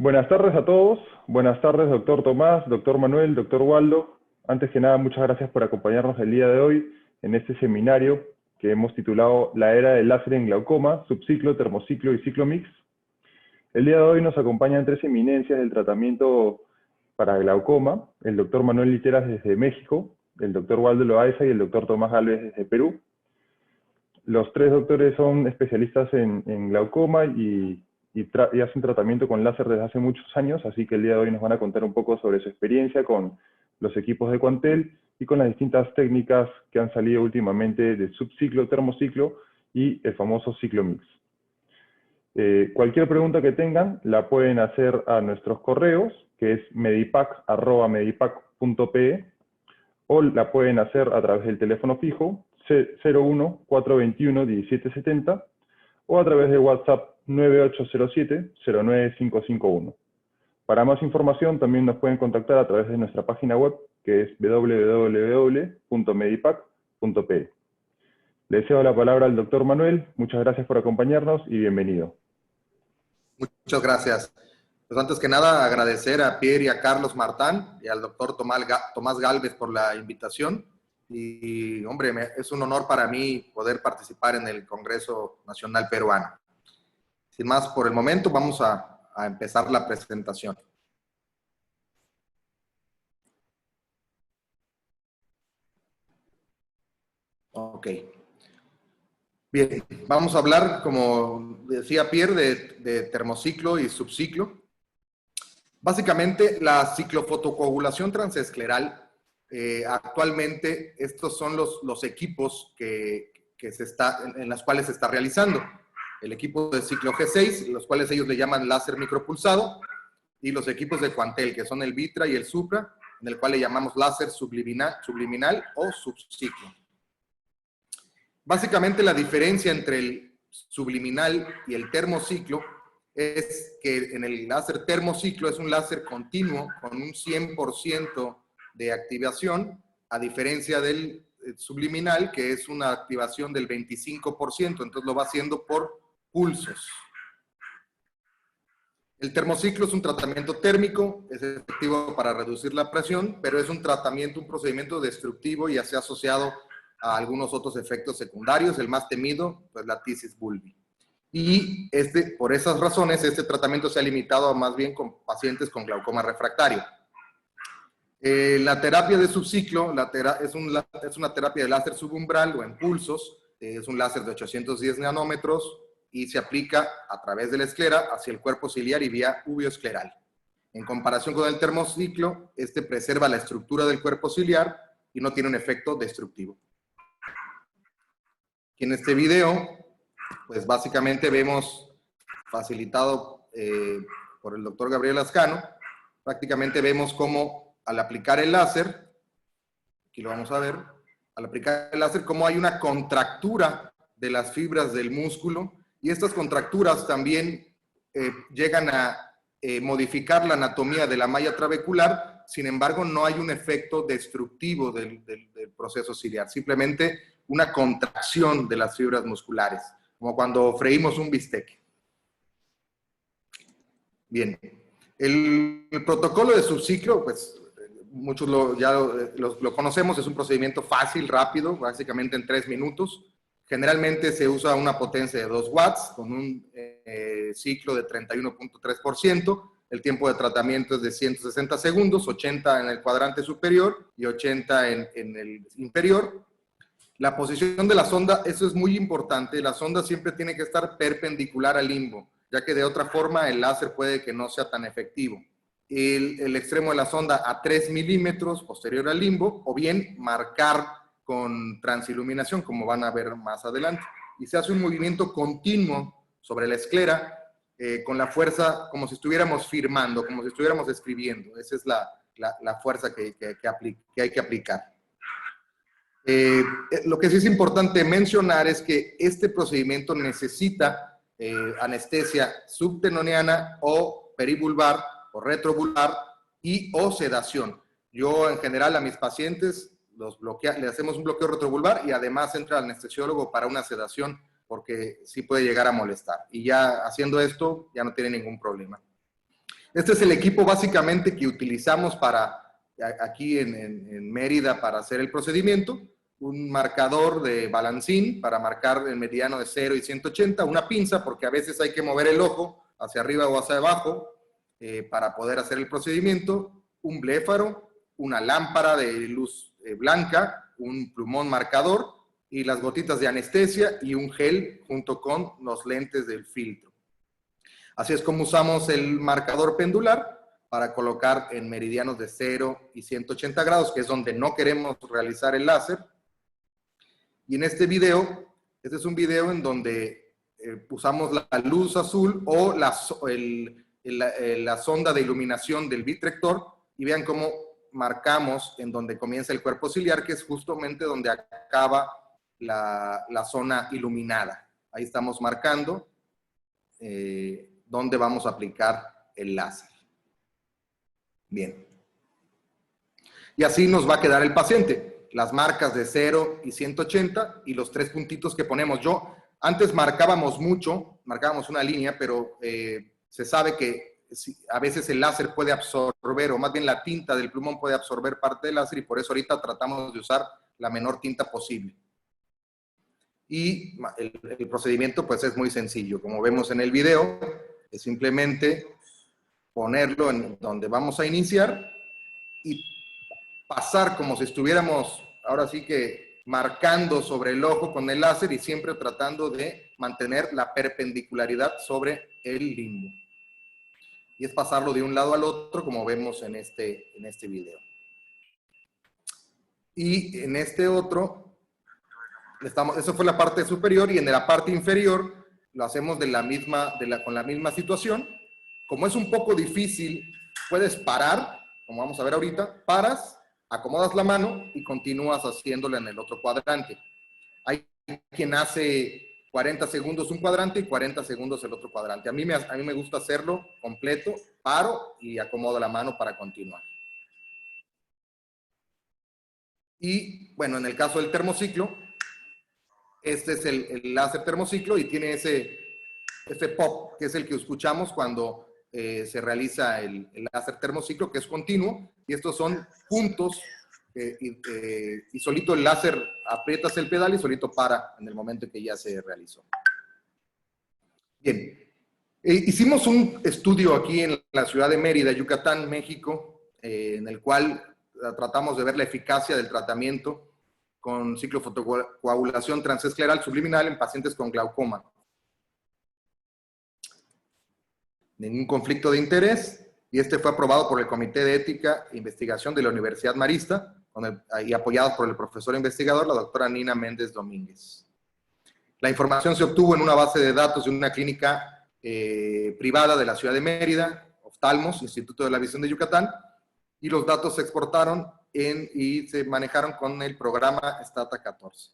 Buenas tardes a todos. Buenas tardes, doctor Tomás, doctor Manuel, doctor Waldo. Antes que nada, muchas gracias por acompañarnos el día de hoy en este seminario que hemos titulado La era del láser en glaucoma, subciclo, termociclo y ciclo mix. El día de hoy nos acompañan tres eminencias del tratamiento para glaucoma, el doctor Manuel Literas desde México, el doctor Waldo Loaiza y el doctor Tomás Gálvez desde Perú. Los tres doctores son especialistas en glaucoma y hacen tratamiento con láser desde hace muchos años, así que el día de hoy nos van a contar un poco sobre su experiencia con los equipos de Quantel y con las distintas técnicas que han salido últimamente de subciclo, termociclo y el famoso ciclo mix. Cualquier pregunta que tengan la pueden hacer a nuestros correos, que es medipac@medipac.pe, o la pueden hacer a través del teléfono fijo 01-421-1770 o a través de WhatsApp 9807-09551. Para más información también nos pueden contactar a través de nuestra página web, que es www.medipac.pe. Le cedo la palabra al doctor Manuel. Muchas gracias por acompañarnos y bienvenido. Muchas gracias. Pues antes que nada, agradecer a Pierre y a Carlos Martán y al doctor Tomás Gálvez por la invitación. Y, hombre, es un honor para mí poder participar en el Congreso Nacional Peruano. Sin más, por el momento, vamos a empezar la presentación. Ok. Bien, vamos a hablar, como decía Pierre, de termociclo y subciclo. Básicamente, la ciclofotocoagulación transescleral, actualmente estos son los equipos en los cuales se está realizando. El equipo de ciclo G6, los cuales ellos le llaman láser micropulsado, y los equipos de Quantel, que son el Vitra y el Supra, en el cual le llamamos láser subliminal o subciclo. Básicamente la diferencia entre el subliminal y el termociclo es que en el láser termociclo es un láser continuo con un 100% de activación, a diferencia del subliminal, que es una activación del 25%, entonces lo va haciendo por pulsos. El termociclo es un tratamiento térmico, es efectivo para reducir la presión, pero es un procedimiento destructivo y se ha asociado a algunos otros efectos secundarios, el más temido, pues la tisis bulbi. Y por esas razones, este tratamiento se ha limitado más bien con pacientes con glaucoma refractario. La terapia de subciclo es una terapia de láser subumbral o en pulsos, es un láser de 810 nanómetros y se aplica a través de la esclera hacia el cuerpo ciliar y vía uveoescleral. En comparación con el termociclo, preserva la estructura del cuerpo ciliar y no tiene un efecto destructivo. Y en este video, pues básicamente vemos, facilitado por el doctor Gabriel Ascano, prácticamente vemos cómo al aplicar el láser, aquí lo vamos a ver, al aplicar el láser, cómo hay una contractura de las fibras del músculo, y estas contracturas también llegan a modificar la anatomía de la malla trabecular. Sin embargo, no hay un efecto destructivo del proceso ciliar, simplemente una contracción de las fibras musculares, como cuando freímos un bistec. Bien, el protocolo de subciclo, pues muchos ya lo conocemos, es un procedimiento fácil, rápido, básicamente en 3 minutos. Generalmente se usa una potencia de 2 watts con un ciclo de 31.3%. El tiempo de tratamiento es de 160 segundos, 80 en el cuadrante superior y 80 en el inferior. La posición de la sonda, eso es muy importante. La sonda siempre tiene que estar perpendicular al limbo, ya que de otra forma el láser puede que no sea tan efectivo. El extremo de la sonda a 3 milímetros posterior al limbo, o bien marcar con transiluminación, como van a ver más adelante. Y se hace un movimiento continuo sobre la esclera con la fuerza, como si estuviéramos firmando, como si estuviéramos escribiendo. Esa es la fuerza que hay que aplicar. Lo que sí es importante mencionar es que este procedimiento necesita anestesia subtenoniana o perivulvar o retrovulvar o sedación. Yo en general a mis pacientes le hacemos un bloqueo retrovulvar y además entra el anestesiólogo para una sedación porque sí puede llegar a molestar. Y ya haciendo esto ya no tiene ningún problema. Este es el equipo básicamente que utilizamos aquí en Mérida para hacer el procedimiento. Un marcador de balancín para marcar el meridiano de 0 y 180, una pinza porque a veces hay que mover el ojo hacia arriba o hacia abajo para poder hacer el procedimiento, un bléfaro, una lámpara de luz blanca, un plumón marcador y las gotitas de anestesia y un gel junto con los lentes del filtro. Así es como usamos el marcador pendular para colocar en meridianos de 0 y 180 grados, que es donde no queremos realizar el láser. Y en este video, este es un video en donde usamos la luz azul o la sonda de iluminación del vitrector y vean cómo marcamos en donde comienza el cuerpo ciliar, que es justamente donde acaba la zona iluminada. Ahí estamos marcando dónde vamos a aplicar el láser. Bien. Y así nos va a quedar el paciente. Las marcas de 0 y 180 y los 3 puntitos que ponemos. Antes marcábamos mucho, marcábamos una línea, pero se sabe que a veces el láser puede absorber, o más bien la tinta del plumón puede absorber parte del láser y por eso ahorita tratamos de usar la menor tinta posible. Y el procedimiento pues es muy sencillo. Como vemos en el video, es simplemente ponerlo en donde vamos a iniciar y pasar como si estuviéramos, ahora sí que marcando sobre el ojo con el láser y siempre tratando de mantener la perpendicularidad sobre el limbo. Y es pasarlo de un lado al otro como vemos en este video. Y en este otro, eso fue la parte superior y en la parte inferior lo hacemos con la misma situación. Como es un poco difícil, puedes parar, como vamos a ver ahorita, paras, acomodas la mano y continúas haciéndola en el otro cuadrante. Hay quien hace 40 segundos un cuadrante y 40 segundos el otro cuadrante. A mí me gusta hacerlo completo, paro y acomodo la mano para continuar. Y bueno, en el caso del termociclo, este es el láser termociclo y tiene ese pop, que es el que escuchamos cuando se realiza el láser termociclo, que es continuo, y estos son puntos, y solito el láser aprietas el pedal y solito para en el momento en que ya se realizó. Bien, hicimos un estudio aquí en la ciudad de Mérida, Yucatán, México, en el cual tratamos de ver la eficacia del tratamiento con ciclofotocoagulación transescleral subliminal en pacientes con glaucoma. Ningún conflicto de interés, y este fue aprobado por el Comité de Ética e Investigación de la Universidad Marista y apoyado por el profesor investigador, la doctora Nina Méndez Domínguez. La información se obtuvo en una base de datos de una clínica privada de la ciudad de Mérida, Oftalmos, Instituto de la Visión de Yucatán, y los datos se exportaron y se manejaron con el programa Stata 14.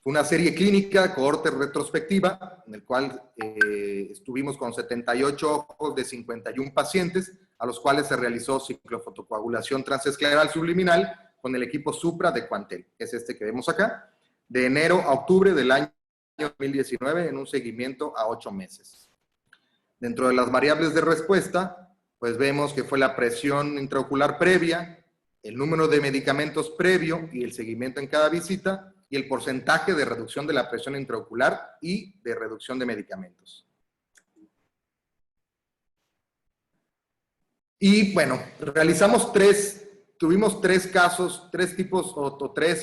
Una serie clínica, cohorte retrospectiva, en el cual estuvimos con 78 ojos de 51 pacientes, a los cuales se realizó ciclofotocoagulación transescleral subliminal con el equipo Supra de Quantel, que es este que vemos acá, de enero a octubre del año 2019 en un seguimiento a 8 meses. Dentro de las variables de respuesta, pues vemos que fue la presión intraocular previa, el número de medicamentos previo y el seguimiento en cada visita, y el porcentaje de reducción de la presión intraocular y de reducción de medicamentos. Y bueno, tuvimos tres casos, tres tipos o tres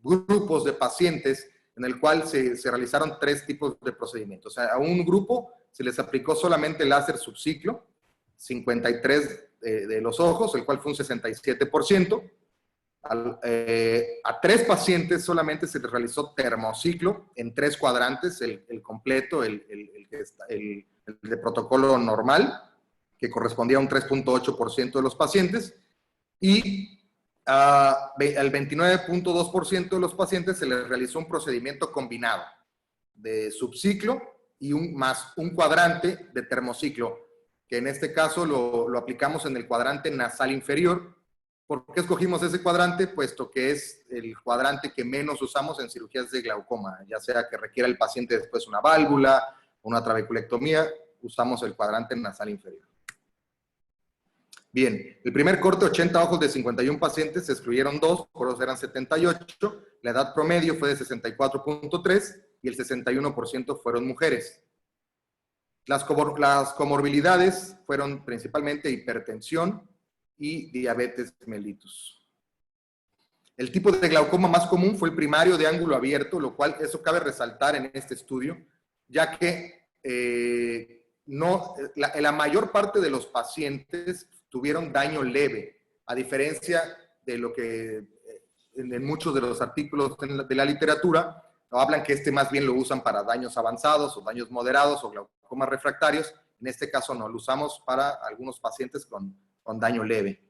grupos de pacientes en el cual se realizaron 3 tipos de procedimientos. O sea, a un grupo se les aplicó solamente láser subciclo, 53 de los ojos, el cual fue un 67%. A 3 pacientes solamente se les realizó termociclo en 3 cuadrantes, el completo, el de protocolo normal, que correspondía a un 3.8% de los pacientes, y al 29.2% de los pacientes se les realizó un procedimiento combinado de subciclo y más un cuadrante de termociclo, que en este caso lo aplicamos en el cuadrante nasal inferior. ¿Por qué escogimos ese cuadrante? Puesto que es el cuadrante que menos usamos en cirugías de glaucoma, ya sea que requiera el paciente después una válvula, una trabeculectomía usamos el cuadrante nasal inferior. Bien, el primer corte, 80 ojos de 51 pacientes, se excluyeron 2, por eso eran 78. La edad promedio fue de 64.3 y el 61% fueron mujeres. Las comorbilidades fueron principalmente hipertensión y diabetes mellitus. El tipo de glaucoma más común fue el primario de ángulo abierto, lo cual eso cabe resaltar en este estudio, ya que la mayor parte de los pacientes tuvieron daño leve, a diferencia de lo que en muchos de los artículos de la literatura hablan que más bien lo usan para daños avanzados o daños moderados o glaucomas refractarios. En este caso no, lo usamos para algunos pacientes con daño leve.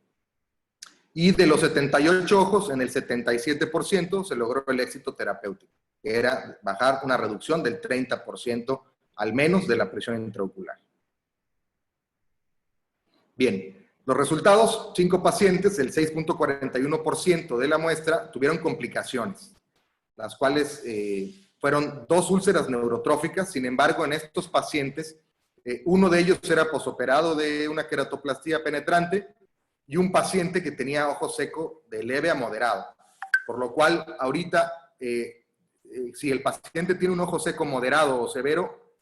Y de los 78 ojos, en el 77% se logró el éxito terapéutico, que era bajar una reducción del 30% al menos de la presión intraocular. Bien, los resultados, 5 pacientes, el 6.41% de la muestra tuvieron complicaciones, las cuales fueron 2 úlceras neurotróficas. Sin embargo, en estos pacientes, uno de ellos era posoperado de una queratoplastía penetrante, y un paciente que tenía ojo seco de leve a moderado. Por lo cual, ahorita, si el paciente tiene un ojo seco moderado o severo,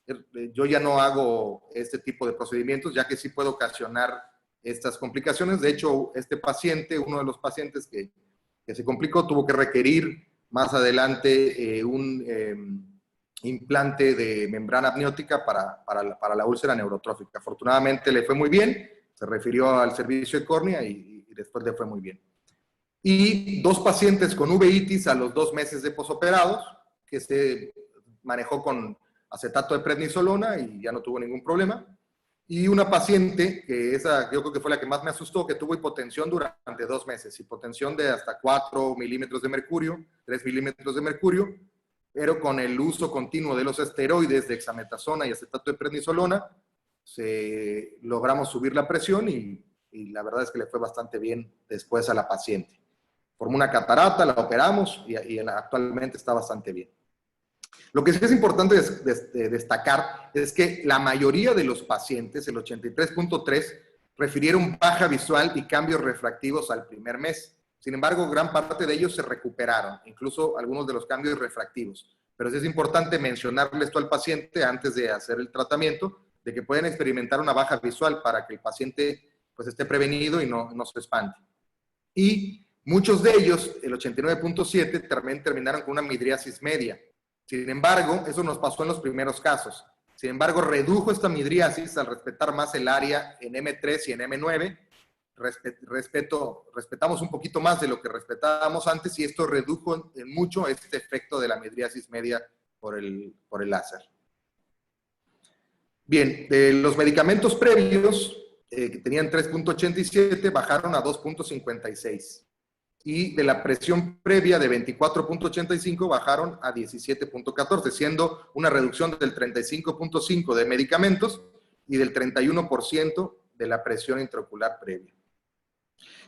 yo ya no hago este tipo de procedimientos, ya que sí puede ocasionar estas complicaciones. De hecho, este paciente, uno de los pacientes que se complicó, tuvo que requerir más adelante un implante de membrana amniótica para la úlcera neurotrófica. Afortunadamente le fue muy bien, se refirió al servicio de córnea y después le fue muy bien. Y 2 pacientes con uveitis a los 2 meses de posoperados, que se manejó con acetato de prednisolona y ya no tuvo ningún problema. Y una paciente, que esa yo creo que fue la que más me asustó, que tuvo hipotensión durante 2 meses, hipotensión de hasta 4 milímetros de mercurio, 3 milímetros de mercurio, pero con el uso continuo de los esteroides, de dexametasona y acetato de prednisolona, logramos subir la presión y la verdad es que le fue bastante bien después a la paciente. Formó una catarata, la operamos y actualmente está bastante bien. Lo que sí es importante destacar es que la mayoría de los pacientes, el 83.3%, refirieron baja visual y cambios refractivos al primer mes. Sin embargo, gran parte de ellos se recuperaron, incluso algunos de los cambios refractivos. Pero sí es importante mencionarle esto al paciente antes de hacer el tratamiento, de que pueden experimentar una baja visual para que el paciente pues esté prevenido y no se espante. Y muchos de ellos, el 89.7%, también terminaron con una midriasis media. Sin embargo, eso nos pasó en los primeros casos. Sin embargo, redujo esta midriasis al respetar más el área en M3 y en M9. Respetamos un poquito más de lo que respetábamos antes y esto redujo en mucho este efecto de la midriasis media por el láser. Bien, de los medicamentos previos, que tenían 3.87, bajaron a 2.56. Y de la presión previa de 24.85 bajaron a 17.14, siendo una reducción del 35.5 de medicamentos y del 31% de la presión intraocular previa.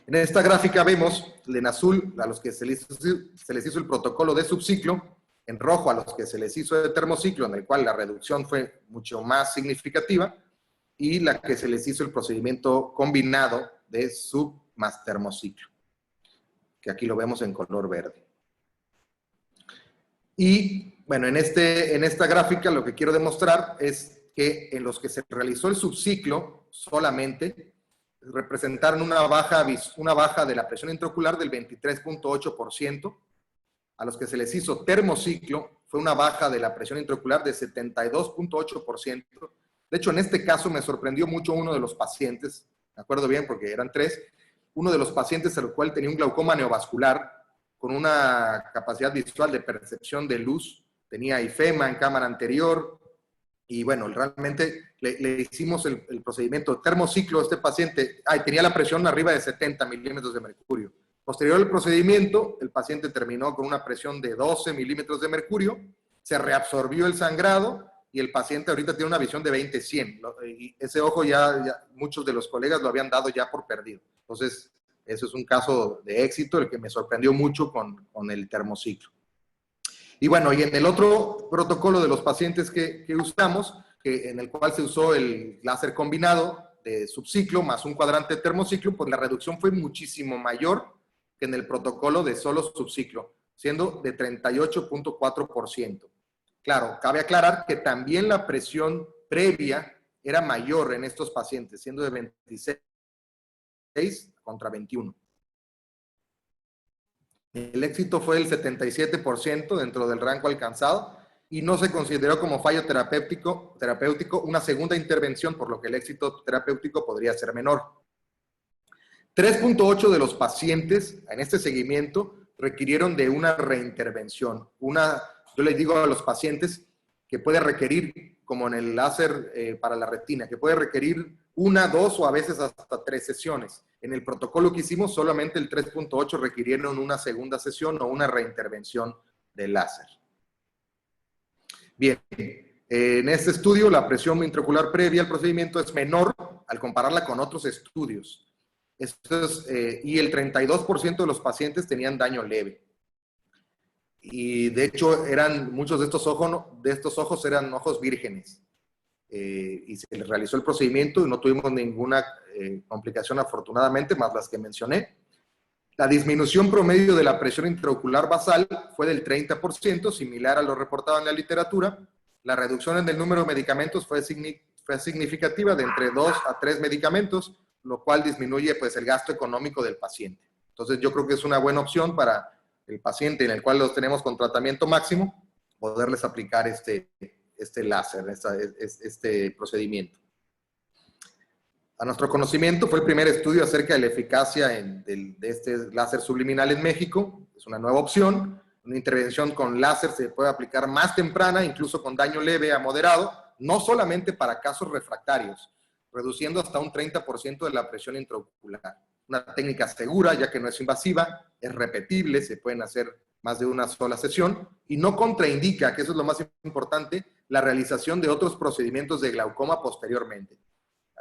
En esta gráfica vemos en azul a los que se les hizo el protocolo de subciclo, en rojo a los que se les hizo de termociclo, en el cual la reducción fue mucho más significativa, y la que se les hizo el procedimiento combinado de sub más termociclo, que aquí lo vemos en color verde. Y bueno, en esta gráfica lo que quiero demostrar es que en los que se realizó el subciclo solamente representaron una baja de la presión intraocular del 23.8%. A los que se les hizo termociclo fue una baja de la presión intraocular de 72.8%. De hecho, en este caso me sorprendió mucho uno de los pacientes, me acuerdo bien porque eran 3, uno de los pacientes al cual tenía un glaucoma neovascular con una capacidad visual de percepción de luz, tenía ifema en cámara anterior y bueno, realmente le hicimos el procedimiento termociclo a este paciente, tenía la presión arriba de 70 milímetros de mercurio. Posterior al procedimiento, el paciente terminó con una presión de 12 milímetros de mercurio, se reabsorbió el sangrado y el paciente ahorita tiene una visión de 20/100. Y ese ojo ya muchos de los colegas lo habían dado ya por perdido. Entonces, eso es un caso de éxito, el que me sorprendió mucho con el termociclo. Y bueno, y en el otro protocolo de los pacientes que usamos, en el cual se usó el láser combinado de subciclo más un cuadrante de termociclo, pues la reducción fue muchísimo mayor que en el protocolo de solo subciclo, siendo de 38.4%. Claro, cabe aclarar que también la presión previa era mayor en estos pacientes, siendo de 26 contra 21. El éxito fue del 77% dentro del rango alcanzado y no se consideró como fallo terapéutico una segunda intervención, por lo que el éxito terapéutico podría ser menor. 3.8 de los pacientes en este seguimiento requirieron de una reintervención. Yo les digo a los pacientes que puede requerir, como en el láser para la retina, que puede requerir 1, 2 o a veces hasta 3 sesiones. En el protocolo que hicimos, solamente el 3.8 requirieron una segunda sesión o una reintervención del láser. Bien, en este estudio la presión intraocular previa al procedimiento es menor al compararla con otros estudios. Y el 32% de los pacientes tenían daño leve. Y de hecho, muchos de estos ojos eran ojos vírgenes. Y se les realizó el procedimiento y no tuvimos ninguna complicación, afortunadamente, más las que mencioné. La disminución promedio de la presión intraocular basal fue del 30%, similar a lo reportado en la literatura. La reducción en el número de medicamentos fue significativa, de entre 2 a 3 medicamentos, lo cual disminuye pues, el gasto económico del paciente. Entonces, yo creo que es una buena opción para el paciente en el cual los tenemos con tratamiento máximo, poderles aplicar este láser, este procedimiento. A nuestro conocimiento, fue el primer estudio acerca de la eficacia de este láser subliminal en México. Es una nueva opción. Una intervención con láser se puede aplicar más temprana, incluso con daño leve a moderado, no solamente para casos refractarios, reduciendo hasta un 30% de la presión intraocular. Una técnica segura, ya que no es invasiva, es repetible, se pueden hacer más de una sola sesión, y no contraindica, que eso es lo más importante, la realización de otros procedimientos de glaucoma posteriormente.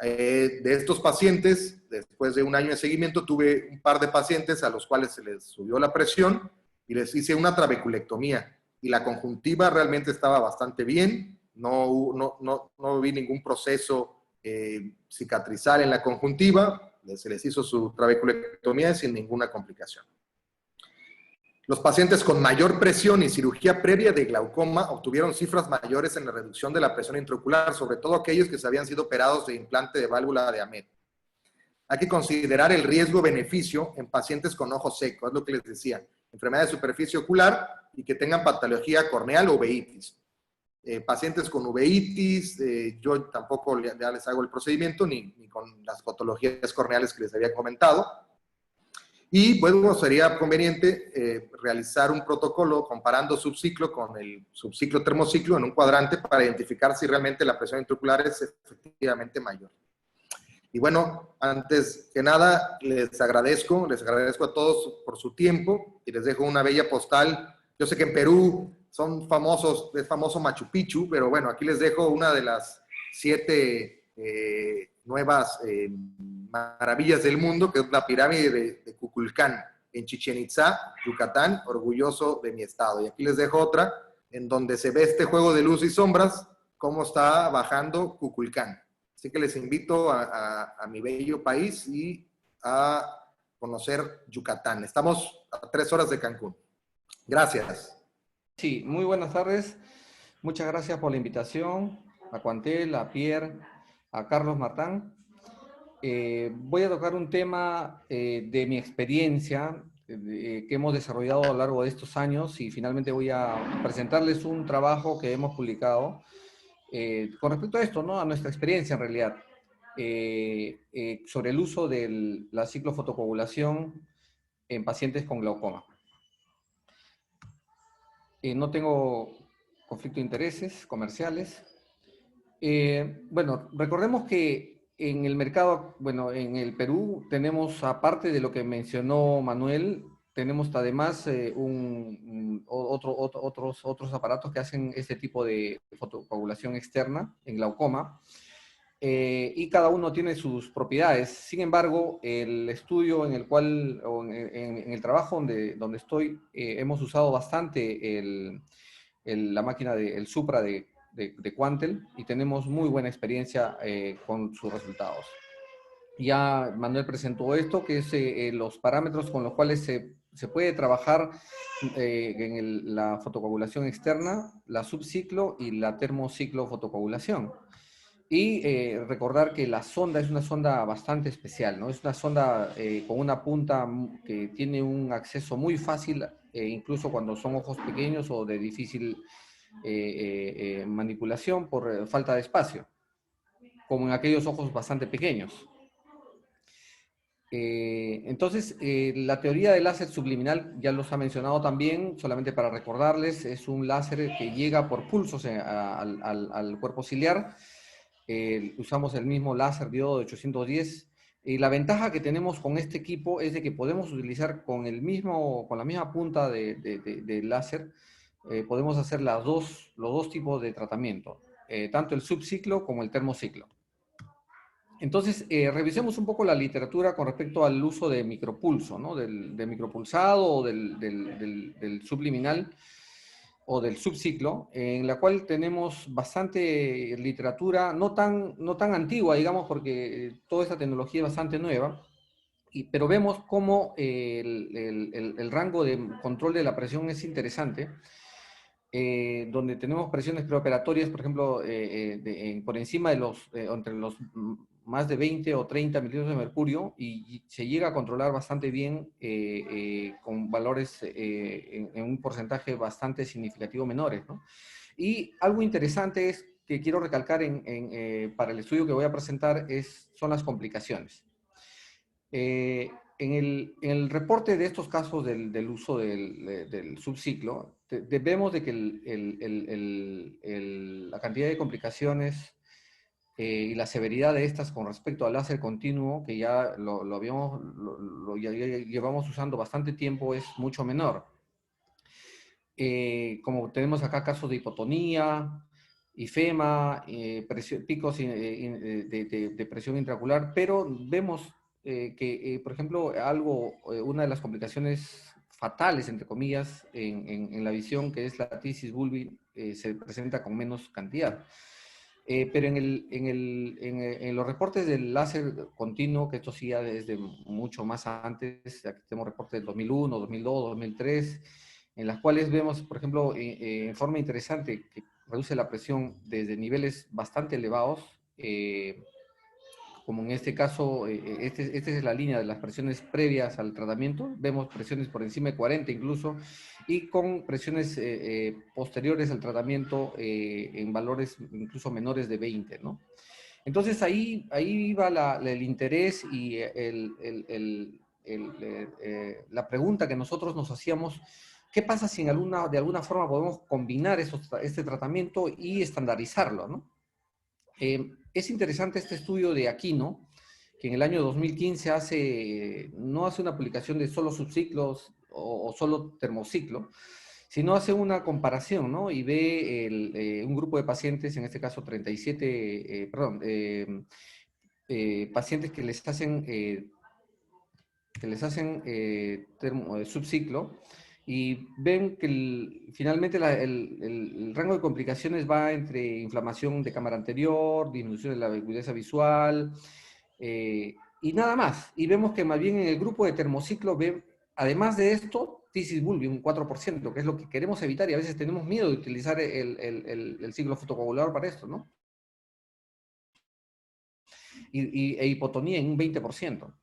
De estos pacientes, después de un año de seguimiento, tuve un par de pacientes a los cuales se les subió la presión y les hice una trabeculectomía. Y la conjuntiva realmente estaba bastante bien, no vi ningún proceso cicatrizal en la conjuntiva, se les hizo su trabeculectomía sin ninguna complicación. Los pacientes con mayor presión y cirugía previa de glaucoma obtuvieron cifras mayores en la reducción de la presión intraocular, sobre todo aquellos que se habían sido operados de implante de válvula de Ahmed. Hay que considerar el riesgo-beneficio en pacientes con ojo seco, es lo que les decía, enfermedad de superficie ocular y que tengan patología corneal o uveitis. Pacientes con uveitis, yo tampoco ya les hago el procedimiento ni con las patologías corneales que les había comentado. Y bueno, sería conveniente realizar un protocolo comparando subciclo con el subciclo termociclo en un cuadrante para identificar si realmente la presión intraocular es efectivamente mayor. Y bueno, antes que nada, les agradezco a todos por su tiempo y les dejo una bella postal. Yo sé que en Perú es famoso Machu Picchu, pero bueno, aquí les dejo una de las 7 nuevas maravillas del mundo, que es la pirámide de Kukulcán, en Chichén Itzá, Yucatán, orgulloso de mi estado. Y aquí les dejo otra, en donde se ve este juego de luz y sombras, cómo está bajando Kukulcán. Así que les invito a mi bello país y a conocer Yucatán. Estamos a 3 horas de Cancún. Gracias. Sí, muy buenas tardes. Muchas gracias por la invitación, a Cuantel, a Pierre, a Carlos Martán. Voy a tocar un tema de mi experiencia que hemos desarrollado a lo largo de estos años y finalmente voy a presentarles un trabajo que hemos publicado con respecto a esto, ¿no? A nuestra experiencia en realidad, sobre el uso de la ciclofotocoagulación en pacientes con glaucoma. No tengo conflicto de intereses comerciales. Bueno, recordemos que en el mercado, bueno, en el Perú tenemos, aparte de lo que mencionó Manuel, tenemos además otros aparatos que hacen este tipo de fotocoagulación externa en glaucoma, y cada uno tiene sus propiedades. Sin embargo, el estudio en el cual, o en el trabajo donde estoy, hemos usado bastante la máquina, el Supra de de Quantel y tenemos muy buena experiencia con sus resultados. Ya Manuel presentó esto, que es los parámetros con los cuales se puede trabajar en la fotocoagulación externa, la subciclo y la termociclo fotocoagulación. Y recordar que la sonda es una sonda bastante especial, ¿no? Es una sonda con una punta que tiene un acceso muy fácil, incluso cuando son ojos pequeños o de difícil manipulación por falta de espacio, como en aquellos ojos bastante pequeños. Entonces, la teoría del láser subliminal, ya los ha mencionado también, solamente para recordarles, es un láser que llega por pulsos al cuerpo ciliar. Usamos el mismo láser diodo de 810. Y la ventaja que tenemos con este equipo es de que podemos utilizar con la misma punta de láser, podemos hacer los dos tipos de tratamiento, tanto el subciclo como el termociclo. Entonces, revisemos un poco la literatura con respecto al uso de micropulso, ¿no? Del micropulsado o del subliminal o del subciclo, en la cual tenemos bastante literatura, no tan antigua, digamos, porque toda esta tecnología es bastante nueva, pero vemos cómo el rango de control de la presión es interesante. Donde tenemos presiones preoperatorias, por ejemplo, por encima de entre los más de 20 o 30 mililitros de mercurio, y se llega a controlar bastante bien con valores en un porcentaje bastante significativo menores, ¿no? Y algo interesante es que quiero recalcar para el estudio que voy a presentar son las complicaciones. En el reporte de estos casos del uso del subciclo, vemos de que la cantidad de complicaciones y la severidad de estas con respecto al láser continuo, que ya ya llevamos usando bastante tiempo, es mucho menor. Como tenemos acá casos de hipotonía, ifema, picos de presión intraocular, pero vemos que, por ejemplo, una de las complicaciones fatales, entre comillas, en la visión, que es la tisis bulbi, se presenta con menos cantidad. Pero en los reportes del láser continuo, que esto sí ya desde mucho más antes, aquí tenemos reportes del 2001, 2002, 2003, en las cuales vemos, por ejemplo, en forma interesante, que reduce la presión desde niveles bastante elevados, como en este caso, esta es la línea de las presiones previas al tratamiento, vemos presiones por encima de 40 incluso, y con presiones posteriores al tratamiento en valores incluso menores de 20, ¿no? Entonces ahí va el interés y la pregunta que nosotros nos hacíamos: ¿qué pasa si de alguna forma podemos combinar este tratamiento y estandarizarlo, ¿no? Es interesante este estudio de Aquino, que en el año 2015 no hace una publicación de solo subciclos o solo termociclo, sino hace una comparación, ¿no? Y ve un grupo de pacientes, en este caso 37, pacientes que les hacen subciclo, y ven que finalmente el rango de complicaciones va entre inflamación de cámara anterior, disminución de la agudeza visual, y nada más. Y vemos que más bien en el grupo de termociclo además de esto, tisis bulbi, un 4%, que es lo que queremos evitar, y a veces tenemos miedo de utilizar el ciclo fotocoagulador para esto, ¿no? E hipotonía en un 20%.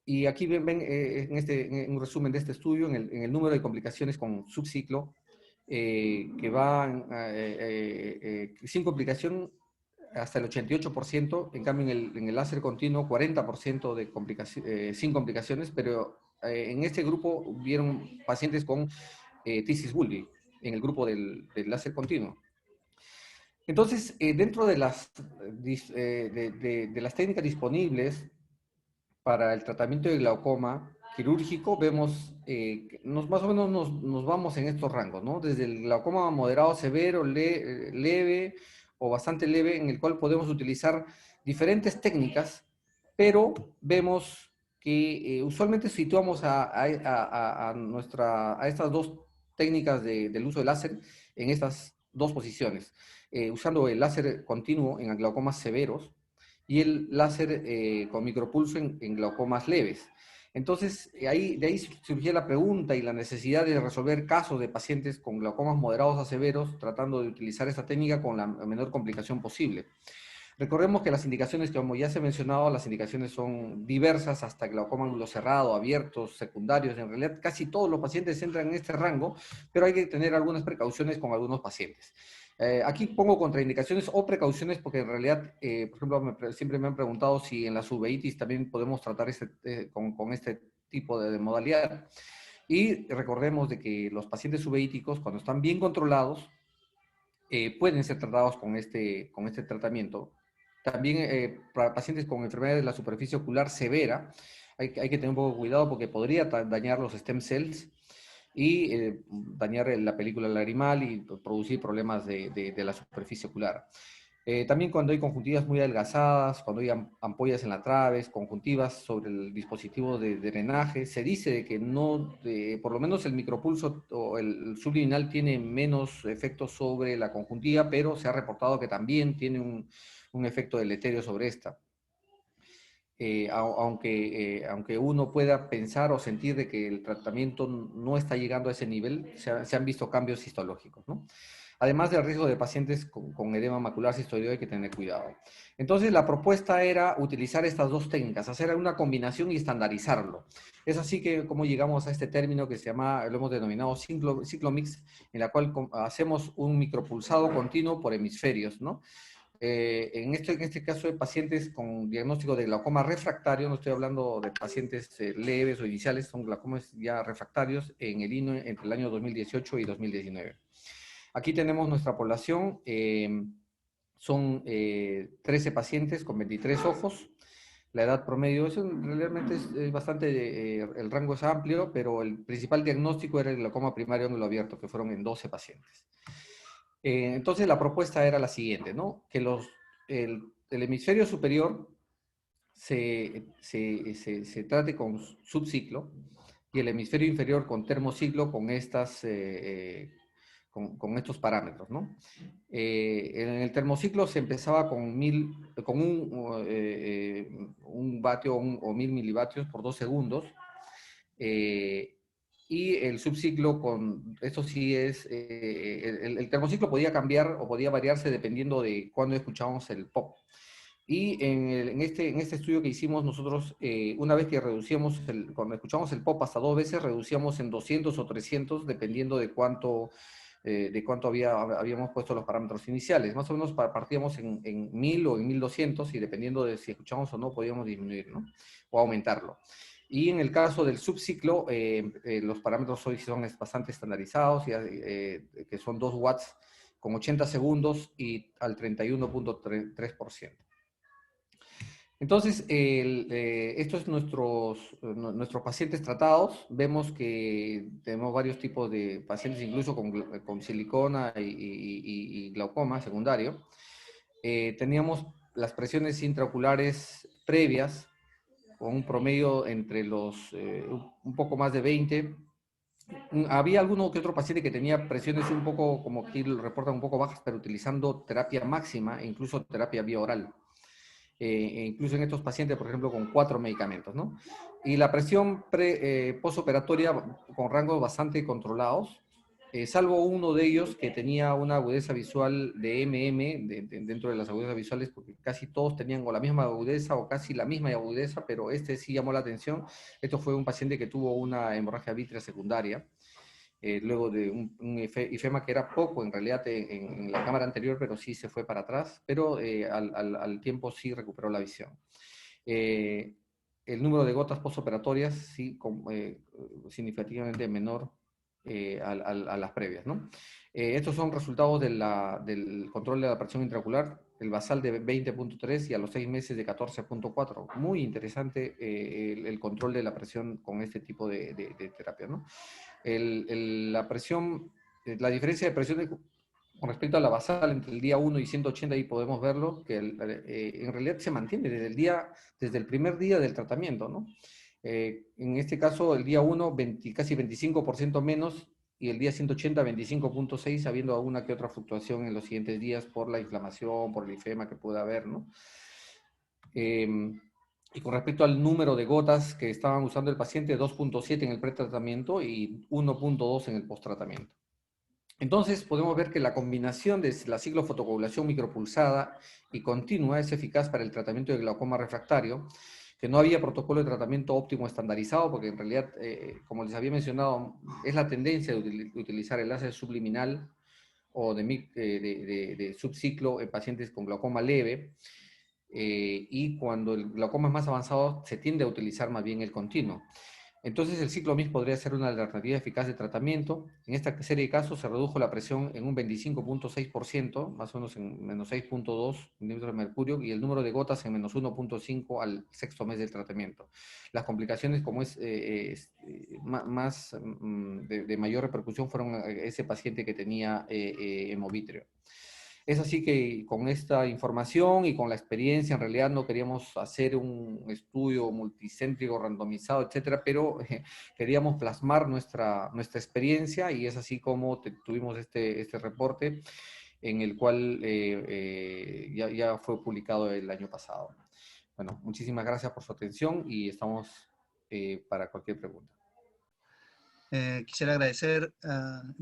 Y aquí ven en un resumen de este estudio, en el número de complicaciones con subciclo, que van sin complicación hasta el 88%, en cambio en el láser continuo 40% sin complicaciones, pero en este grupo hubieron pacientes con tisis bulbi, en el grupo del láser continuo. Entonces, dentro de las técnicas disponibles para el tratamiento de glaucoma quirúrgico, vemos más o menos nos vamos en estos rangos, ¿no? Desde el glaucoma moderado, severo, leve o bastante leve, en el cual podemos utilizar diferentes técnicas, pero vemos que usualmente situamos a estas dos técnicas del uso del láser en estas dos posiciones, usando el láser continuo en glaucomas severos y el láser con micropulso en glaucomas leves. Entonces, de ahí surgió la pregunta y la necesidad de resolver casos de pacientes con glaucomas moderados a severos, tratando de utilizar esta técnica con la menor complicación posible. Recordemos que las indicaciones, como ya se ha mencionado, las indicaciones son diversas, hasta glaucoma ángulo cerrado, abiertos, secundarios. En realidad, casi todos los pacientes entran en este rango, pero hay que tener algunas precauciones con algunos pacientes. Aquí pongo contraindicaciones o precauciones porque en realidad, por ejemplo, siempre me han preguntado si en la uveitis también podemos tratar con este tipo de modalidad. Y recordemos de que los pacientes uveíticos, cuando están bien controlados, pueden ser tratados con este tratamiento. También para pacientes con enfermedad de la superficie ocular severa, hay que tener un poco de cuidado porque podría dañar los stem cells y dañar la película lagrimal y producir problemas de la superficie ocular. También cuando hay conjuntivas muy adelgazadas, cuando hay ampollas en la traves, conjuntivas sobre el dispositivo de drenaje, se dice de que no, por lo menos el micropulso o el subliminal tiene menos efecto sobre la conjuntiva, pero se ha reportado que también tiene un efecto deleterio sobre esta. Aunque uno pueda pensar o sentir de que el tratamiento no está llegando a ese nivel, se han visto cambios histológicos, ¿no? Además del riesgo de pacientes con edema macular cistoideo, hay que tener cuidado. Entonces, la propuesta era utilizar estas dos técnicas, hacer una combinación y estandarizarlo. Es así que como llegamos a este término que se llama, lo hemos denominado ciclomix, en la cual hacemos un micropulsado continuo por hemisferios, ¿no? En este caso de pacientes con diagnóstico de glaucoma refractario, no estoy hablando de pacientes leves o iniciales, son glaucomas ya refractarios en el INO entre el año 2018 y 2019. Aquí tenemos nuestra población, son 13 pacientes con 23 ojos. La edad promedio, eso realmente es bastante, el rango es amplio, pero el principal diagnóstico era el glaucoma primario ángulo abierto, que fueron en 12 pacientes. Entonces la propuesta era la siguiente, ¿no? Que el hemisferio superior se trate con subciclo y el hemisferio inferior con termociclo con con estos parámetros, ¿no? En el termociclo se empezaba con un vatio o 1000 milivatios por 2 segundos. Y el subciclo esto sí es, el termociclo podía cambiar o podía variarse dependiendo de cuándo escuchábamos el pop. Y en este estudio que hicimos nosotros, una vez que reducíamos, cuando escuchamos el pop hasta 2 veces, reducíamos en 200 o 300, dependiendo de cuánto habíamos puesto los parámetros iniciales. Más o menos partíamos en 1000 o en 1200 y dependiendo de si escuchamos o no, podíamos disminuir, ¿no? O aumentarlo. Y en el caso del subciclo, los parámetros hoy son bastante estandarizados, que son 2 watts con 80 segundos y al 31.3%. Entonces, estos son nuestros pacientes tratados. Vemos que tenemos varios tipos de pacientes, incluso con silicona y glaucoma secundario. Teníamos las presiones intraoculares previas, con un promedio entre un poco más de 20. Había alguno que otro paciente que tenía presiones un poco, como aquí lo reportan, un poco bajas, pero utilizando terapia máxima e incluso terapia vía oral. Incluso en estos pacientes, por ejemplo, con 4 medicamentos, ¿no? Y la presión postoperatoria con rangos bastante controlados, salvo uno de ellos que tenía una agudeza visual de dentro de las agudezas visuales, porque casi todos tenían o la misma agudeza o casi la misma agudeza, pero este sí llamó la atención. Esto fue un paciente que tuvo una hemorragia vítrea secundaria, luego de un ifema que era poco en realidad en la cámara anterior, pero sí se fue para atrás, pero al tiempo sí recuperó la visión. El número de gotas postoperatorias sí significativamente menor a las previas, ¿no? Estos son resultados del control de la presión intraocular, el basal de 20.3 y a los 6 meses de 14.4. Muy interesante el control de la presión con este tipo de terapia, ¿no? La presión, la diferencia de presión con respecto a la basal entre el día 1 y 180, ahí podemos verlo, que en realidad se mantiene desde el primer día del tratamiento, ¿no? En este caso, el día 1, casi 25% menos y el día 180 25.6, habiendo alguna que otra fluctuación en los siguientes días por la inflamación, por el ifema que pueda haber, ¿no? Y con respecto al número de gotas que estaban usando el paciente, 2.7 en el pretratamiento y 1.2 en el posttratamiento. Entonces, podemos ver que la combinación de la ciclofotocoagulación micropulsada y continua es eficaz para el tratamiento de glaucoma refractario, que no había protocolo de tratamiento óptimo estandarizado, porque en realidad, como les había mencionado, es la tendencia de utilizar el láser subliminal o de subciclo en pacientes con glaucoma leve, y cuando el glaucoma es más avanzado, se tiende a utilizar más bien el continuo. Entonces el ciclo MIX podría ser una alternativa eficaz de tratamiento. En esta serie de casos se redujo la presión en un 25.6%, más o menos en menos 6.2 milímetros de mercurio, y el número de gotas en menos 1.5 al sexto mes del tratamiento. Las complicaciones, como de mayor repercusión, fueron ese paciente que tenía hemovítrea. Es así que con esta información y con la experiencia, en realidad no queríamos hacer un estudio multicéntrico, randomizado, etcétera, pero queríamos plasmar nuestra experiencia, y es así como tuvimos este reporte, en el cual ya fue publicado el año pasado. Bueno, muchísimas gracias por su atención y estamos para cualquier pregunta. Quisiera empezar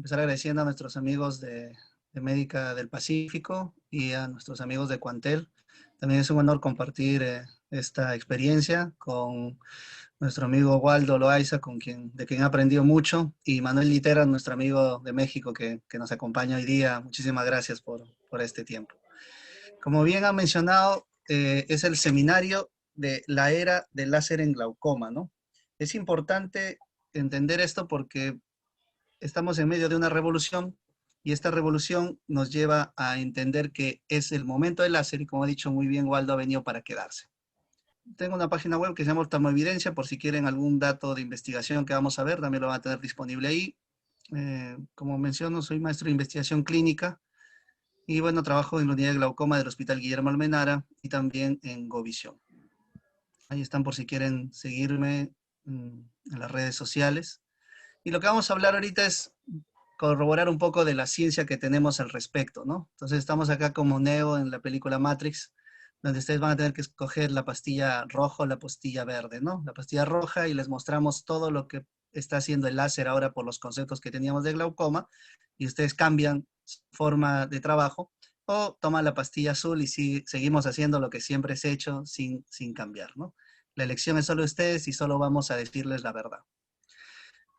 agradeciendo a nuestros amigos de Médica del Pacífico y a nuestros amigos de Cuantel. También es un honor compartir esta experiencia con nuestro amigo Waldo Loaiza, de quien he aprendido mucho, y Manuel Litera, nuestro amigo de México que nos acompaña hoy día. Muchísimas gracias por este tiempo. Como bien ha mencionado, es el seminario de la era del láser en glaucoma, ¿no? Es importante entender esto porque estamos en medio de una revolución, y esta revolución nos lleva a entender que es el momento del láser, y como ha dicho muy bien Waldo, ha venido para quedarse. Tengo una página web que se llama Oftalmoevidencia, por si quieren algún dato de investigación que vamos a ver, también lo van a tener disponible ahí. Como menciono, soy maestro de investigación clínica, y bueno, trabajo en la unidad de glaucoma del Hospital Guillermo Almenara y también en GoVision. Ahí están por si quieren seguirme en las redes sociales. Y lo que vamos a hablar ahorita es corroborar un poco de la ciencia que tenemos al respecto, ¿no? Entonces estamos acá como Neo en la película Matrix, donde ustedes van a tener que escoger la pastilla roja o la pastilla verde, ¿no? La pastilla roja, y les mostramos todo lo que está haciendo el láser ahora por los conceptos que teníamos de glaucoma, y ustedes cambian su forma de trabajo, o toman la pastilla azul y seguimos haciendo lo que siempre se ha hecho sin cambiar, ¿no? La elección es solo de ustedes y solo vamos a decirles la verdad.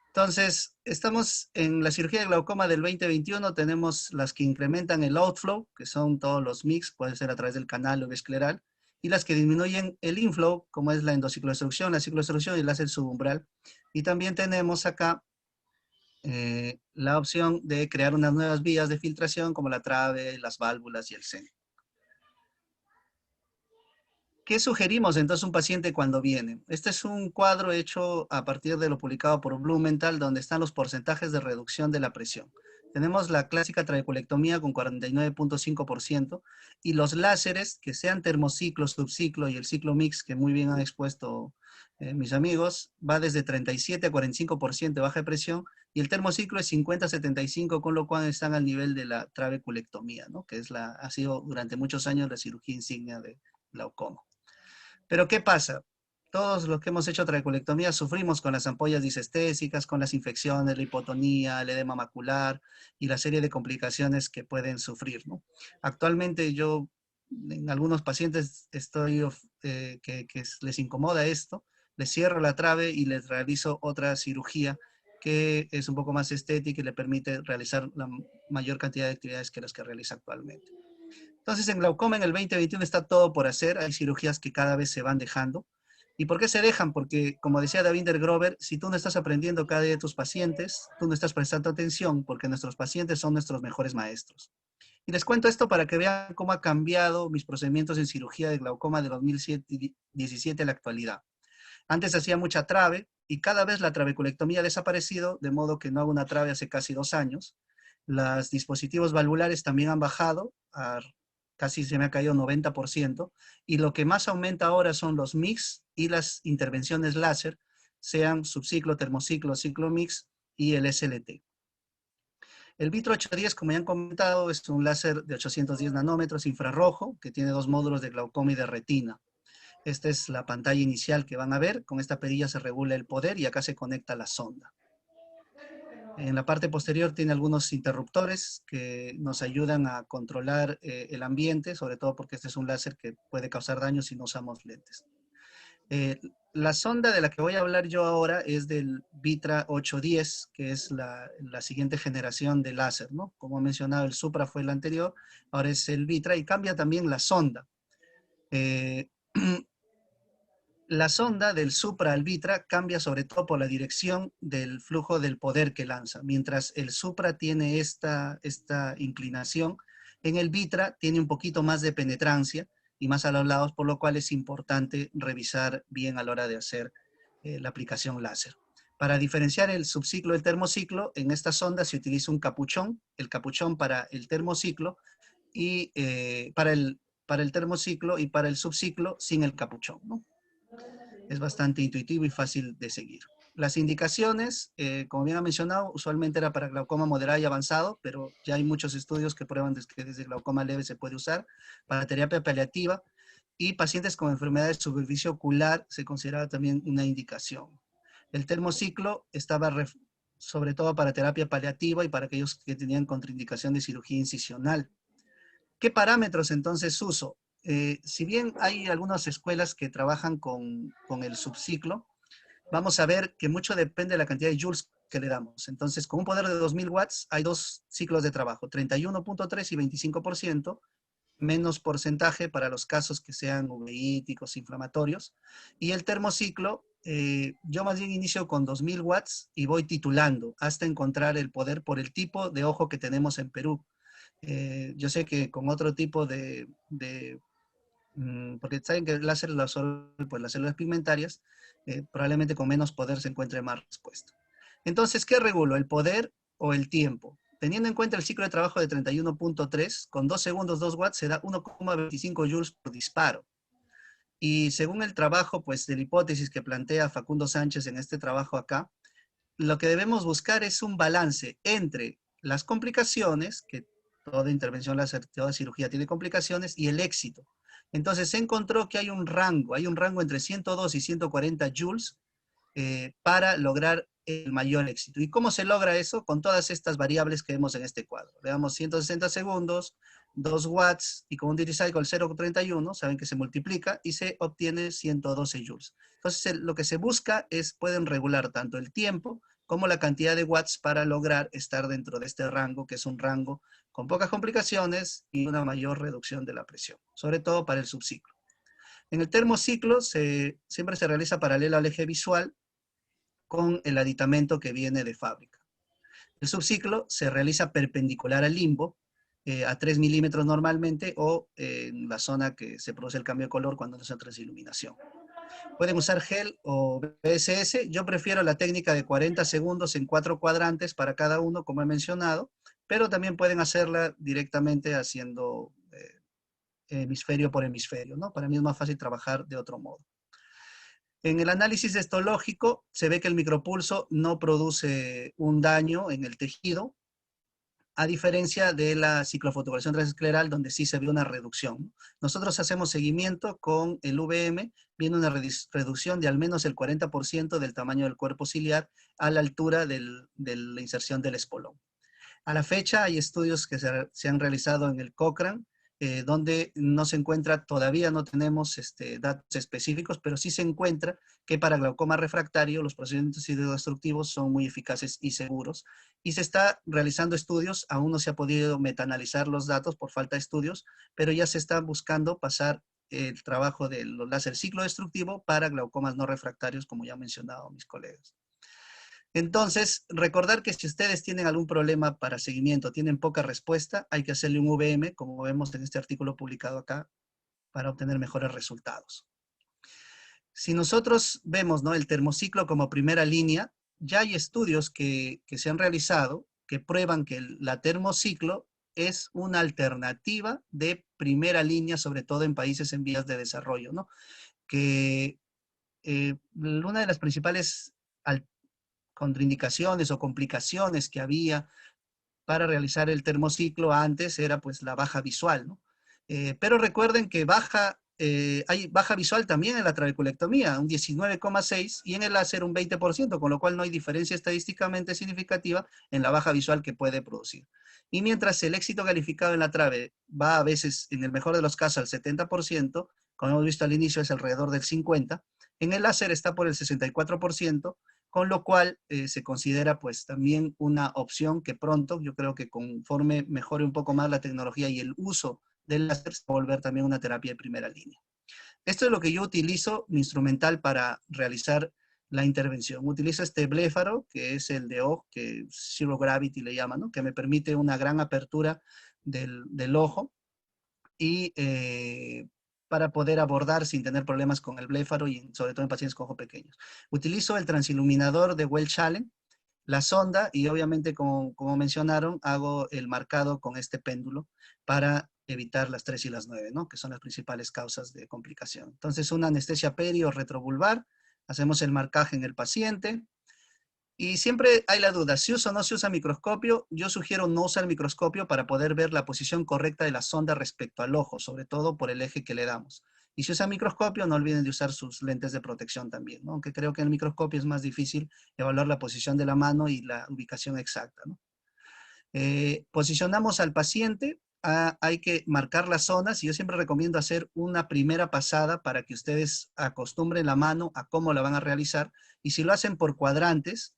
Entonces, estamos en la cirugía de glaucoma del 2021, tenemos las que incrementan el outflow, que son todos los MIGS, puede ser a través del canal o escleral, y las que disminuyen el inflow, como es la endociclodestrucción, la ciclodestrucción y el láser subumbral. Y también tenemos acá la opción de crear unas nuevas vías de filtración, como la trave, las válvulas y el seno. ¿Qué sugerimos entonces a un paciente cuando viene? Este es un cuadro hecho a partir de lo publicado por Blumenthal, donde están los porcentajes de reducción de la presión. Tenemos la clásica trabeculectomía con 49.5%, y los láseres, que sean termociclo, subciclo y el ciclo mix, que muy bien han expuesto mis amigos, va desde 37 a 45% de baja de presión, y el termociclo es 50-75, con lo cual están al nivel de la trabeculectomía, ¿no? Que ha sido durante muchos años la cirugía insignia de glaucoma. Pero ¿qué pasa? Todos los que hemos hecho trabeculectomía sufrimos con las ampollas disestésicas, con las infecciones, la hipotonía, el edema macular y la serie de complicaciones que pueden sufrir, ¿no? Actualmente yo, en algunos pacientes que les incomoda esto, les cierro la trave y les realizo otra cirugía que es un poco más estética y le permite realizar la mayor cantidad de actividades que las que realiza actualmente. Entonces, en glaucoma en el 2021 está todo por hacer. Hay cirugías que cada vez se van dejando. ¿Y por qué se dejan? Porque, como decía Davinder Grover, si tú no estás aprendiendo cada día de tus pacientes, tú no estás prestando atención, porque nuestros pacientes son nuestros mejores maestros. Y les cuento esto para que vean cómo ha cambiado mis procedimientos en cirugía de glaucoma de 2017 a la actualidad. Antes hacía mucha trave, y cada vez la trabeculectomía ha desaparecido, de modo que no hago una trave hace casi 2 años. Los dispositivos valvulares también han bajado, casi se me ha caído 90%, y lo que más aumenta ahora son los MIGS y las intervenciones láser, sean subciclo, termociclo, ciclo MIGS y el SLT. El Vitro 810, como ya han comentado, es un láser de 810 nanómetros infrarrojo que tiene 2 módulos de glaucoma y de retina. Esta es la pantalla inicial que van a ver. Con esta perilla se regula el poder y acá se conecta la sonda. En la parte posterior tiene algunos interruptores que nos ayudan a controlar el ambiente, sobre todo porque este es un láser que puede causar daño si no usamos lentes. La sonda de la que voy a hablar yo ahora es del Vitra 810, que es la siguiente generación de láser, ¿no? Como he mencionado, el Supra fue el anterior, ahora es el Vitra y cambia también la sonda. La sonda del Supra al Vitra cambia sobre todo por la dirección del flujo del poder que lanza. Mientras el Supra tiene esta inclinación, en el Vitra tiene un poquito más de penetrancia y más a los lados, por lo cual es importante revisar bien a la hora de hacer la aplicación láser. Para diferenciar el subciclo del termociclo, en esta sonda se utiliza un capuchón, el capuchón para el termociclo y para el termociclo y para el subciclo sin el capuchón, ¿no? Es bastante intuitivo y fácil de seguir. Las indicaciones, como bien ha mencionado, usualmente era para glaucoma moderado y avanzado, pero ya hay muchos estudios que prueban que desde glaucoma leve se puede usar para terapia paliativa y pacientes con enfermedad de superficie ocular se consideraba también una indicación. El termociclo estaba sobre todo para terapia paliativa y para aquellos que tenían contraindicación de cirugía incisional. ¿Qué parámetros entonces uso? Si bien hay algunas escuelas que trabajan con el subciclo, vamos a ver que mucho depende de la cantidad de joules que le damos. Entonces, con un poder de 2000 watts, hay 2 ciclos de trabajo, 31.3 y 25%, menos porcentaje para los casos que sean uveíticos, inflamatorios. Y el termociclo, yo más bien inicio con 2000 watts y voy titulando hasta encontrar el poder por el tipo de ojo que tenemos en Perú. Yo sé que con otro tipo porque saben que el láser lo absorbe pues, las células pigmentarias, probablemente con menos poder se encuentre más respuesta. Entonces, ¿qué regulo? ¿El poder o el tiempo? Teniendo en cuenta el ciclo de trabajo de 31.3, con 2 segundos, 2 watts, se da 1,25 joules por disparo. Y según el trabajo, pues, de la hipótesis que plantea Facundo Sánchez en este trabajo acá, lo que debemos buscar es un balance entre las complicaciones, que toda intervención láser, toda cirugía tiene complicaciones, y el éxito. Entonces se encontró que hay un rango entre 102 y 140 joules para lograr el mayor éxito. ¿Y cómo se logra eso? Con todas estas variables que vemos en este cuadro. Veamos 160 segundos, 2 watts, y con un duty cycle 0,31, saben que se multiplica y se obtiene 112 joules. Entonces lo que se busca es, pueden regular tanto el tiempo como la cantidad de watts para lograr estar dentro de este rango, que es un rango con pocas complicaciones y una mayor reducción de la presión, sobre todo para el subciclo. En el termociclo siempre se realiza paralelo al eje visual con el aditamento que viene de fábrica. El subciclo se realiza perpendicular al limbo, a 3 milímetros normalmente, o en la zona que se produce el cambio de color cuando no se transiluminación. Pueden usar gel o BSS. Yo prefiero la técnica de 40 segundos en 4 cuadrantes para cada uno, como he mencionado, pero también pueden hacerla directamente haciendo hemisferio por hemisferio, ¿no? Para mí es más fácil trabajar de otro modo. En el análisis histológico se ve que el micropulso no produce un daño en el tejido, a diferencia de la ciclofotografía transescleral, donde sí se ve una reducción. Nosotros hacemos seguimiento con el VM, viene una reducción de al menos el 40% del tamaño del cuerpo ciliar a la altura de la inserción del espolón. A la fecha hay estudios que se han realizado en el Cochrane, donde no se encuentra, todavía no tenemos datos específicos, pero sí se encuentra que para glaucoma refractario los procedimientos hidrodestructivos son muy eficaces y seguros. Y se está realizando estudios, aún no se ha podido metaanalizar los datos por falta de estudios, pero ya se está buscando pasar el trabajo del láser ciclodestructivo para glaucomas no refractarios, como ya han mencionado mis colegas. Entonces, recordar que si ustedes tienen algún problema para seguimiento, tienen poca respuesta, hay que hacerle un VM, como vemos en este artículo publicado acá, para obtener mejores resultados. Si nosotros vemos, ¿no?, el termociclo como primera línea, ya hay estudios que se han realizado que prueban que la termociclo es una alternativa de primera línea, sobre todo en países en vías de desarrollo, ¿no? Que una de las principales contraindicaciones o complicaciones que había para realizar el termociclo antes era pues la baja visual, ¿no? Pero recuerden que hay baja visual también en la trabeculectomía, un 19,6, y en el láser un 20%, con lo cual no hay diferencia estadísticamente significativa en la baja visual que puede producir. Y mientras el éxito calificado en la trave va a veces, en el mejor de los casos, al 70%, como hemos visto al inicio es alrededor del 50%, en el láser está por el 64%, con lo cual se considera pues también una opción que pronto, yo creo que conforme mejore un poco más la tecnología y el uso del láser, se va a volver también una terapia de primera línea. Esto es lo que yo utilizo, mi instrumental para realizar la intervención. Utilizo este bléfaro, que es el de ojo, que Zero Gravity le llaman, ¿no? Que me permite una gran apertura del ojo y para poder abordar sin tener problemas con el bléfaro y sobre todo en pacientes con ojos pequeños. Utilizo el transiluminador de Welch Allyn, la sonda y obviamente como mencionaron, hago el marcado con este péndulo para evitar las 3 y las 9, ¿no? Que son las principales causas de complicación. Entonces una anestesia perio retrovulvar, hacemos el marcaje en el paciente, y siempre hay la duda, si usa o no se usa microscopio. Yo sugiero no usar el microscopio para poder ver la posición correcta de la sonda respecto al ojo, sobre todo por el eje que le damos. Y si usa microscopio, no olviden de usar sus lentes de protección también, ¿no? Aunque creo que en el microscopio es más difícil evaluar la posición de la mano y la ubicación exacta, ¿no? Posicionamos al paciente, hay que marcar las zonas y yo siempre recomiendo hacer una primera pasada para que ustedes acostumbren la mano a cómo la van a realizar, y si lo hacen por cuadrantes,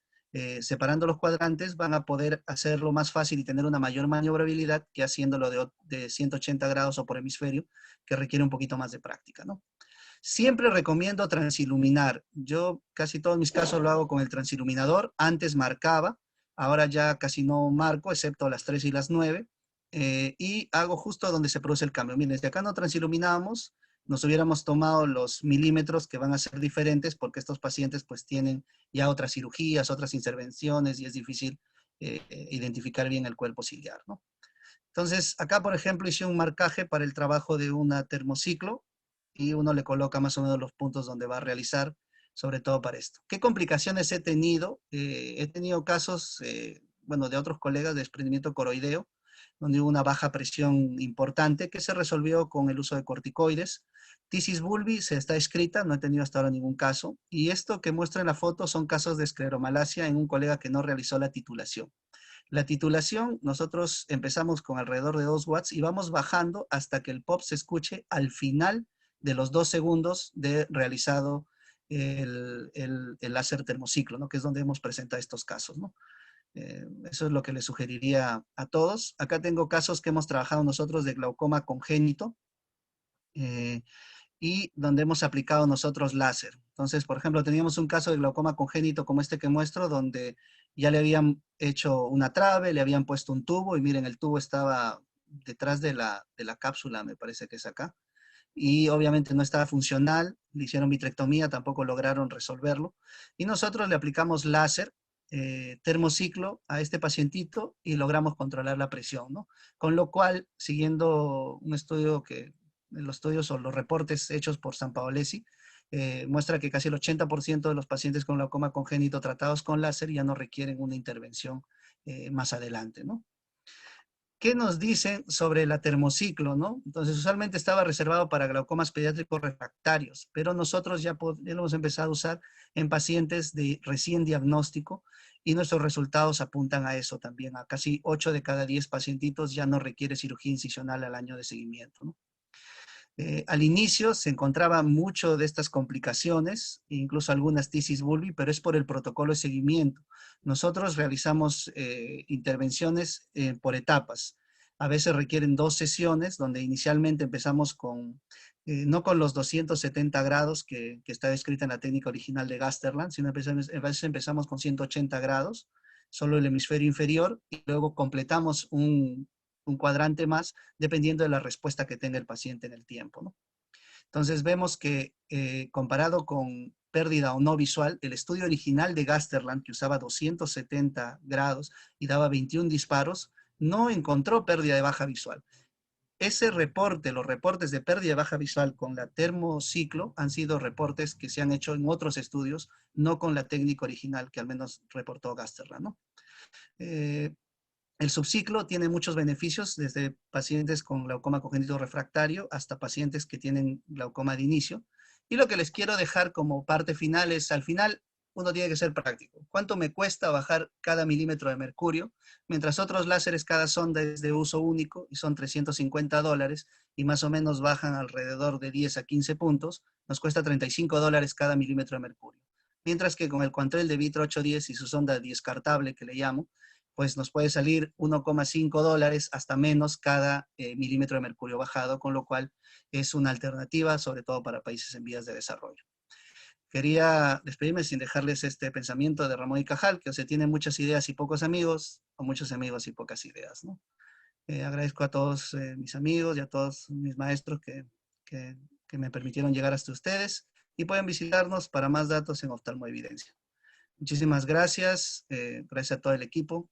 separando los cuadrantes, van a poder hacerlo más fácil y tener una mayor maniobrabilidad que haciéndolo de 180 grados o por hemisferio, que requiere un poquito más de práctica, ¿no? Siempre recomiendo transiluminar. Yo casi todos mis casos lo hago con el transiluminador. Antes marcaba, ahora ya casi no marco, excepto las 3 y las 9. Y hago justo donde se produce el cambio. Miren, desde acá no transiluminábamos, nos hubiéramos tomado los milímetros que van a ser diferentes porque estos pacientes pues tienen ya otras cirugías, otras intervenciones y es difícil identificar bien el cuerpo ciliar, ¿no? Entonces, acá, por ejemplo, hice un marcaje para el trabajo de una termociclo y uno le coloca más o menos los puntos donde va a realizar, sobre todo para esto. ¿Qué complicaciones he tenido? He tenido casos, bueno, de otros colegas de desprendimiento coroideo, donde hubo una baja presión importante que se resolvió con el uso de corticoides. Tisis bulbi se está escrita, no he tenido hasta ahora ningún caso. Y esto que muestra en la foto son casos de escleromalacia en un colega que no realizó la titulación. La titulación, nosotros empezamos con alrededor de 2 watts y vamos bajando hasta que el pop se escuche al final de los 2 segundos de realizado el láser termociclo, ¿no? Que es donde hemos presentado estos casos, ¿no? Eso es lo que les sugeriría a todos. Acá tengo casos que hemos trabajado nosotros de glaucoma congénito, y donde hemos aplicado nosotros láser. Entonces, por ejemplo, teníamos un caso de glaucoma congénito como este que muestro, donde ya le habían hecho una trave, le habían puesto un tubo, y miren, el tubo estaba detrás de la cápsula, me parece que es acá, y obviamente no estaba funcional, le hicieron vitrectomía, tampoco lograron resolverlo, y nosotros le aplicamos láser, termociclo a este pacientito y logramos controlar la presión, ¿no? Con lo cual, siguiendo un estudio que los estudios o los reportes hechos por Sampaolesi, muestra que casi el 80% de los pacientes con glaucoma congénito tratados con láser ya no requieren una intervención más adelante, ¿no? ¿Qué nos dicen sobre la termociclo, no? Entonces, usualmente estaba reservado para glaucomas pediátricos refractarios, pero nosotros ya lo hemos empezado a usar en pacientes de recién diagnóstico y nuestros resultados apuntan a eso también. A casi 8 de cada 10 pacientitos ya no requiere cirugía incisional al año de seguimiento, ¿no? Al inicio se encontraba mucho de estas complicaciones, incluso algunas tisis bulbi, pero es por el protocolo de seguimiento. Nosotros realizamos intervenciones por etapas. A veces requieren 2 sesiones, donde inicialmente empezamos con, no con los 270 grados que está descrita en la técnica original de Gasterland, sino a veces empezamos con 180 grados, solo el hemisferio inferior, y luego completamos un cuadrante más, dependiendo de la respuesta que tenga el paciente en el tiempo, ¿no? Entonces vemos que comparado con pérdida o no visual, el estudio original de Gasterland, que usaba 270 grados y daba 21 disparos, no encontró pérdida de baja visual. Ese reporte, los reportes de pérdida de baja visual con la termociclo han sido reportes que se han hecho en otros estudios, no con la técnica original que al menos reportó Gasterland, ¿no? El subciclo tiene muchos beneficios, desde pacientes con glaucoma congénito refractario hasta pacientes que tienen glaucoma de inicio. Y lo que les quiero dejar como parte final es, al final, uno tiene que ser práctico. ¿Cuánto me cuesta bajar cada milímetro de mercurio? Mientras otros láseres, cada sonda es de uso único y son $350 y más o menos bajan alrededor de 10 a 15 puntos, nos cuesta $35 cada milímetro de mercurio. Mientras que con el Quantel de Vitra 810 y su sonda descartable, que le llamo, pues nos puede salir $1,5 hasta menos cada milímetro de mercurio bajado, con lo cual es una alternativa, sobre todo para países en vías de desarrollo. Quería despedirme sin dejarles este pensamiento de Ramón y Cajal, que o sea, tiene muchas ideas y pocos amigos, o muchos amigos y pocas ideas, ¿no? Agradezco a todos mis amigos y a todos mis maestros que me permitieron llegar hasta ustedes y pueden visitarnos para más datos en Oftalmoevidencia. Muchísimas gracias, gracias a todo el equipo.